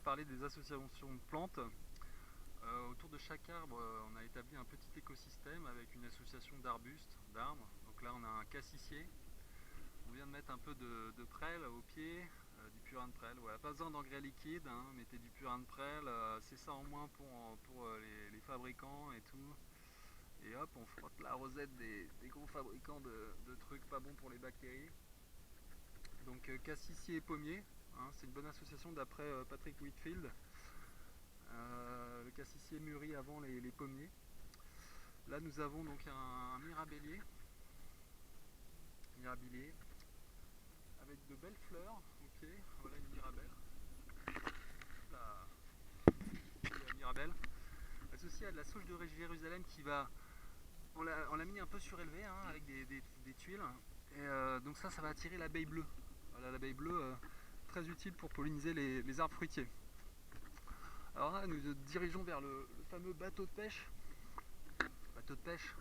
parler des associations de plantes. Autour de chaque arbre, on a établi un petit écosystème avec une association d'arbustes, d'arbres. Donc là, on a un cassissier. On vient de mettre un peu de prêle au pied, du purin de prêle. Voilà, pas besoin d'engrais liquide, hein, mettez du purin de prêle, c'est ça en moins pour les fabricants et tout. Et hop, on frotte la rosette des gros fabricants de trucs pas bons pour les bactéries. Donc cassissier et pommier, hein, c'est une bonne association d'après Patrick Whitfield. Le cassissier mûrit avant les pommiers. Là nous avons donc un mirabilier avec de belles fleurs. Ok, voilà une mirabelle. La mirabelle associée à de la sauge de Jérusalem qui va. On l'a mis un peu surélevé, hein, avec des tuiles. Et donc ça va attirer l'abeille bleue. Voilà, l'abeille bleue, très utile pour polliniser les arbres fruitiers. Alors là, nous nous dirigeons vers le fameux bateau de pêche. Bateau de pêche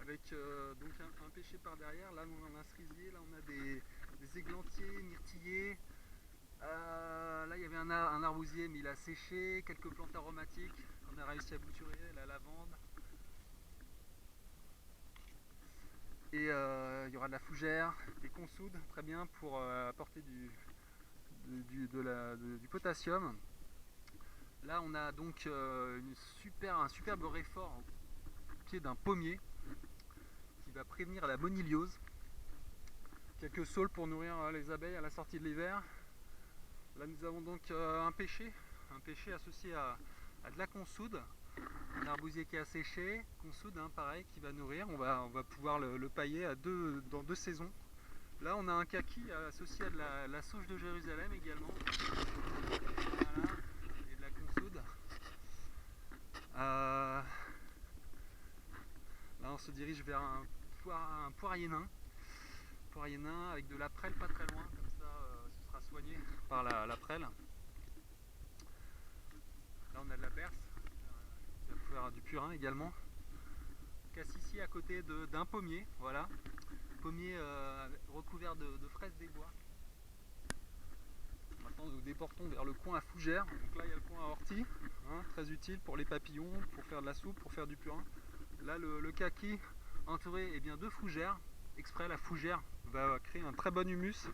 avec donc un pêcher par derrière. Là, on a un cerisier, là on a des églantiers, myrtillers. Là, il y avait un arbousier, mais il a séché. Quelques plantes aromatiques qu'on a réussi à bouturer, la lavande. Et il y aura de la fougère, des consoudes, très bien pour apporter du potassium. Là, on a donc un superbe réfort au pied d'un pommier qui va prévenir la moniliose. Quelques saules pour nourrir les abeilles à la sortie de l'hiver. Là, nous avons donc un pêcher associé à de la consoude, un arbousier qui est asséché, consoude, hein, pareil, qui va nourrir. On va pouvoir le pailler dans 2 saisons. Là, on a un kaki associé à de la sauge de Jérusalem également. Voilà, et de la consoude. Là, on se dirige vers un poirier nain. Poirier nain avec de la prêle pas très loin, comme ça ce sera soigné par la prêle. Là, on a de la berce, il va faire du purin également. Cassissier à côté d'un pommier, voilà. Pommier recouvert de fraises des bois. Maintenant, nous déportons vers le coin à fougère. Donc là, il y a le coin à ortie, hein, très utile pour les papillons, pour faire de la soupe, pour faire du purin. Là, le kaki entouré de fougères. Exprès, la fougère va créer un très bon humus,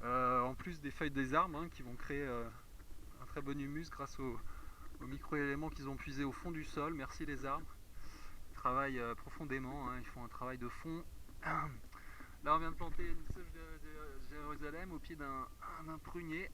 en plus des feuilles des arbres, hein, qui vont créer un très bon humus grâce aux micro-éléments qu'ils ont puisés au fond du sol. Merci les arbres. Ils travaillent profondément, hein, ils font un travail de fond. Là, on vient de planter une sauge de Jérusalem au pied d'un prunier.